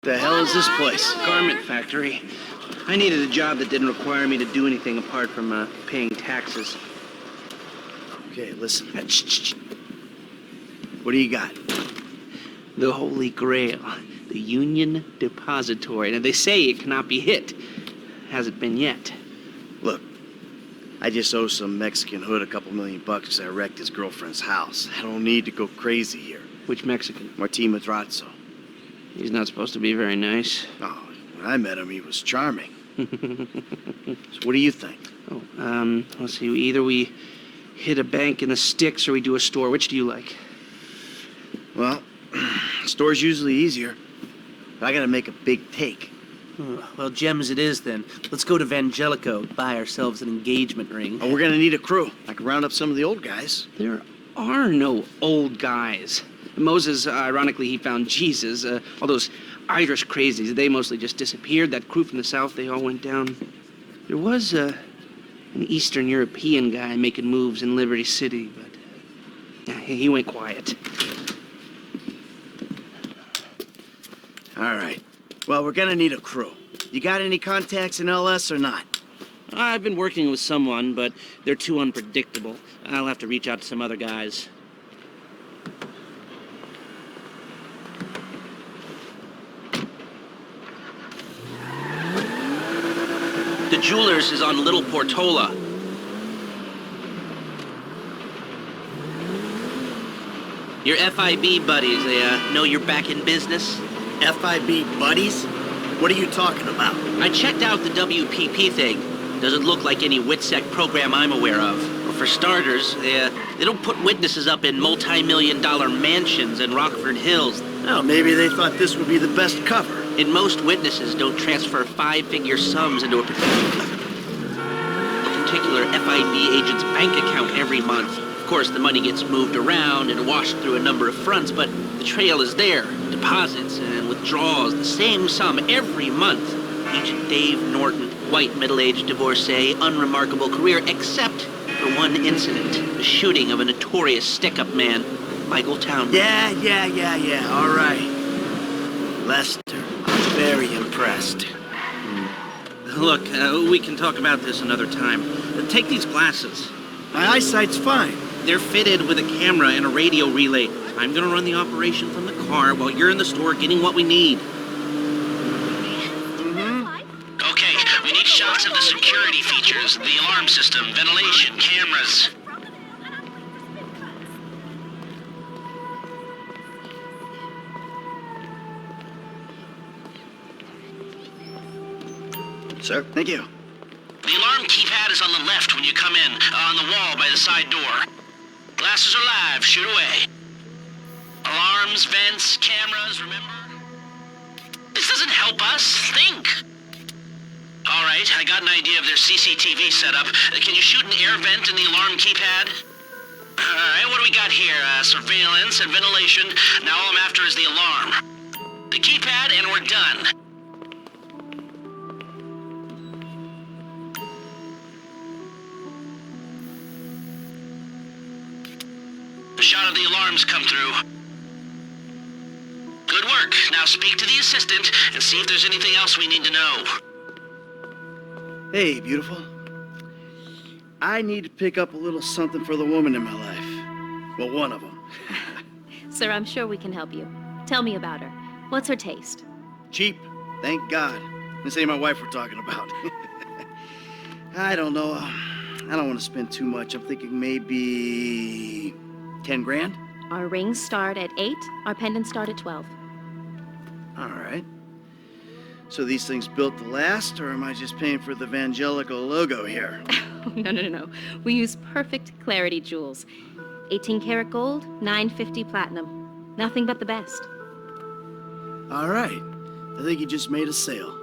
The hell is this place? Garment factory. I needed a job that didn't require me to do anything apart from paying taxes. Okay, listen. Shh. What do you got? The Holy Grail. The Union Depository. And they say it cannot be hit. Hasn't been yet. Look, I just owe some Mexican hood a couple $1,000,000 because I wrecked his girlfriend's house. I don't need to go crazy here. Which Mexican? Martin Madrazo. He's not supposed to be very nice. Oh, when I met him, he was charming. So what do you think? Oh, let's see. Either we hit a bank in the sticks or we do a store. Which do you like? Well, store's usually easier. But I gotta make a big take. Well, gems it is then. Let's go to Vangelico, buy ourselves an engagement ring. Oh, we're gonna need a crew. I can round up some of the old guys. There are no old guys. Moses, ironically, he found Jesus. All those Irish crazies, they mostly just disappeared. That crew from the south, they all went down. There was an Eastern European guy making moves in Liberty City, but he went quiet. All right. Well, we're gonna need a crew. You got any contacts in LS or not? I've been working with someone, but they're too unpredictable. I'll have to reach out to some other guys. The jeweler's is on Little Portola. Your FIB buddies, they know you're back in business? FIB buddies? What are you talking about? I checked out the WPP thing. Doesn't look like any WITSEC program I'm aware of. Well, for starters, they don't put witnesses up in multi-million-dollar mansions in Rockford Hills. Oh, maybe they thought this would be the best cover. And most witnesses don't transfer five-figure sums into a particular FIB agent's bank account every month. Of course, the money gets moved around and washed through a number of fronts, but the trail is there. Deposits and withdrawals, the same sum every month. Agent Dave Norton, white middle-aged divorcee, unremarkable career, except for one incident. The shooting of a notorious stick-up man, Michael Town. Yeah, all right. Lester, I'm very impressed. Look, we can talk about this another time. Take these glasses. My eyesight's fine. They're fitted with a camera and a radio relay. I'm gonna run the operation from the car while you're in the store getting what we need. Okay, we need shots of the security features, the alarm system, ventilation, cameras. Sir, thank you. The alarm keypad is on the left when you come in, on the wall by the side door. Glasses are live, shoot away. Alarms, vents, cameras, remember? This doesn't help us, think. All right, I got an idea of their CCTV setup. Can you shoot an air vent in the alarm keypad? All right, what do we got here? Surveillance and ventilation. Now all I'm after is the alarm. The keypad and we're done. A shot of the alarms come through. Good work. Now speak to the assistant and see if there's anything else we need to know. Hey, beautiful. I need to pick up a little something for the woman in my life. Well, one of them. Sir, I'm sure we can help you. Tell me about her. What's her taste? Cheap, thank God. This ain't my wife we're talking about. I don't know. I don't want to spend too much. I'm thinking maybe 10 grand? Our rings start at 8, our pendants start at 12. All right. So these things built to last, or am I just paying for the Vangelico logo here? No. We use perfect clarity jewels. 18 karat gold, 950 platinum. Nothing but the best. All right. I think you just made a sale.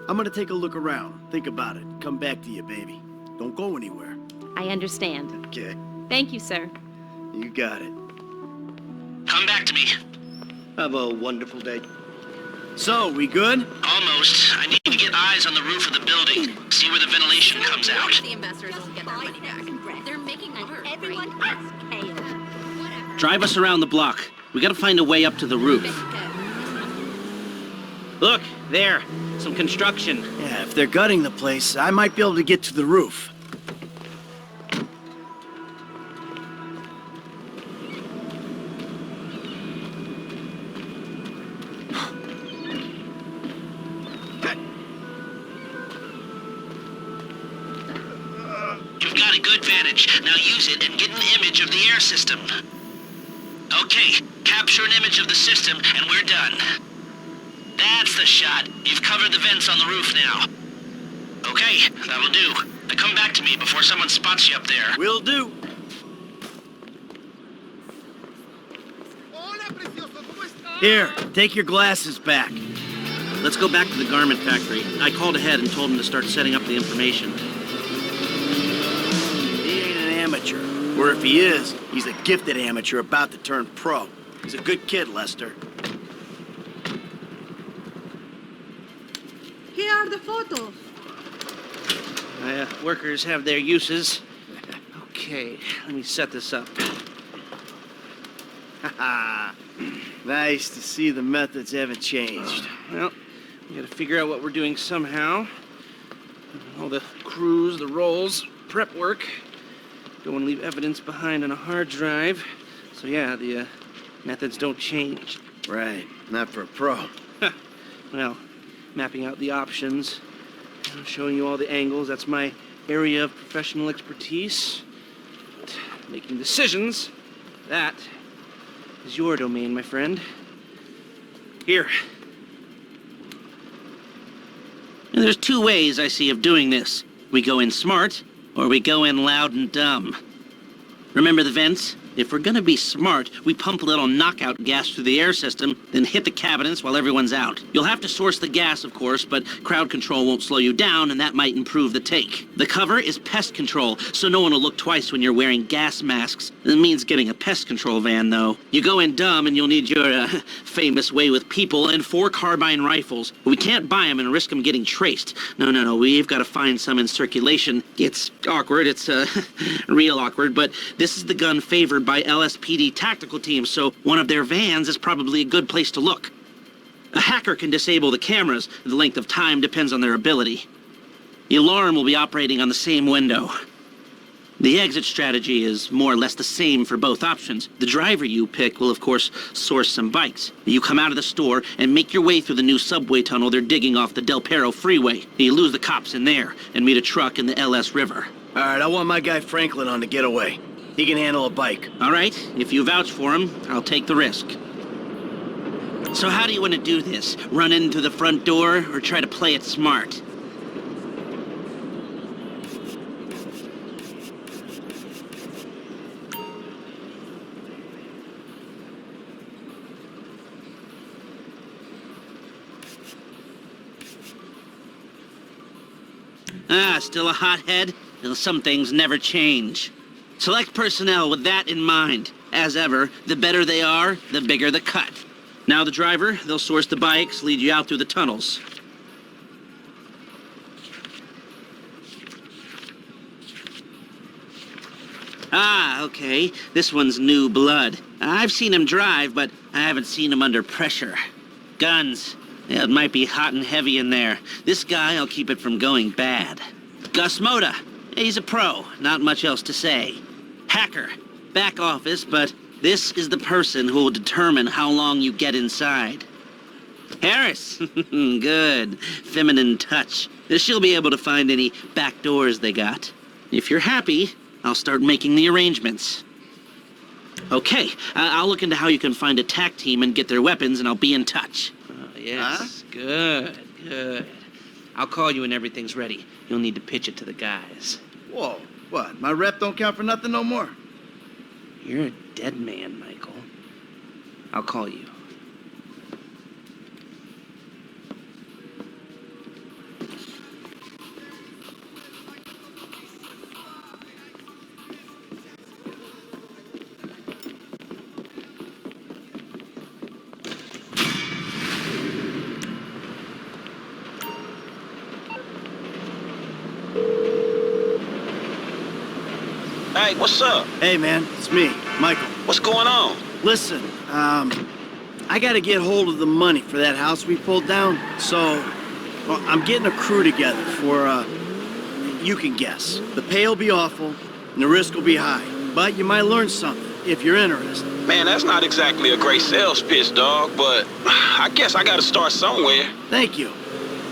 I'm gonna take a look around, think about it, come back to you, baby. Don't go anywhere. I understand. Okay. Thank you, sir. You got it. Come back to me. Have a wonderful day. So, we good? Almost. I need to get eyes on the roof of the building. See where the ventilation comes out. The investors will get their money back. They're making everyone Drive us around the block. We gotta find a way up to the roof. Look, there. Some construction. Yeah, if they're gutting the place, I might be able to get to the roof. You've got a good vantage. Now use it and get an image of the air system. Okay, capture an image of the system and we're done. That's the shot. You've covered the vents on the roof now. Okay, that'll do. Now come back to me before someone spots you up there. Will do. Here, take your glasses back. Let's go back to the garment factory. I called ahead and told him to start setting up the information. He ain't an amateur. Or if he is, he's a gifted amateur about to turn pro. He's a good kid, Lester. Here are the photos. Workers have their uses. Okay, let me set this up. Haha. Nice to see the methods haven't changed. Well, we gotta figure out what we're doing somehow. All the crews, the rolls, prep work. Don't want to leave evidence behind on a hard drive. So yeah, the methods don't change. Right, not for a pro. Well, mapping out the options, showing you all the angles, that's my area of professional expertise. But making decisions, that is your domain, my friend. Here. And there's two ways I see of doing this. We go in smart, or we go in loud and dumb. Remember the vents? If we're gonna be smart, we pump a little knockout gas through the air system, then hit the cabinets while everyone's out. You'll have to source the gas, of course, but crowd control won't slow you down, and that might improve the take. The cover is pest control, so no one will look twice when you're wearing gas masks. It means getting a pest control van, though. You go in dumb, and you'll need your famous way with people and 4 carbine rifles. We can't buy them and risk them getting traced. No, we've got to find some in circulation. It's awkward, it's real awkward, but this is the gun favored by LSPD tactical teams, so one of their vans is probably a good place to look. A hacker can disable the cameras. The length of time depends on their ability. The alarm will be operating on the same window. The exit strategy is more or less the same for both options. The driver you pick will, of course, source some bikes. You come out of the store and make your way through the new subway tunnel they're digging off the Del Perro freeway. You lose the cops in there and meet a truck in the LS River. All right, I want my guy Franklin on the getaway. He can handle a bike. All right, if you vouch for him, I'll take the risk. So how do you want to do this? Run into the front door or try to play it smart? Still a hothead? Well, some things never change. Select personnel with that in mind. As ever, the better they are, the bigger the cut. Now the driver, they'll source the bikes, lead you out through the tunnels. Okay. This one's new blood. I've seen him drive, but I haven't seen him under pressure. Guns. Yeah, it might be hot and heavy in there. This guy, I'll keep it from going bad. Gus Moda. He's a pro. Not much else to say. Hacker. Back office, but this is the person who will determine how long you get inside. Harris. Good. Feminine touch. She'll be able to find any back doors they got. If you're happy, I'll start making the arrangements. Okay, I'll look into how you can find a TAC team and get their weapons, and I'll be in touch. Yes, huh? Good. I'll call you when everything's ready. You'll need to pitch it to the guys. Whoa, what? My rep don't count for nothing no more? You're a dead man, Michael. I'll call you. Hey, what's up? Hey, man, it's me, Michael. What's going on? Listen, I gotta get hold of the money for that house we pulled down, so well, I'm getting a crew together for, you can guess. The pay will be awful, and the risk will be high, but you might learn something if you're interested. Man, that's not exactly a great sales pitch, dog, but I guess I gotta start somewhere. Thank you.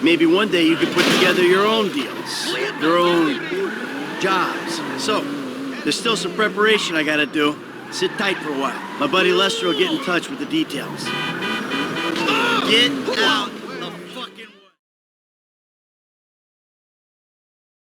Maybe one day you could put together your own deals, your own jobs. So, there's still some preparation I gotta do. Sit tight for a while. My buddy Lester will get in touch with the details. Get out!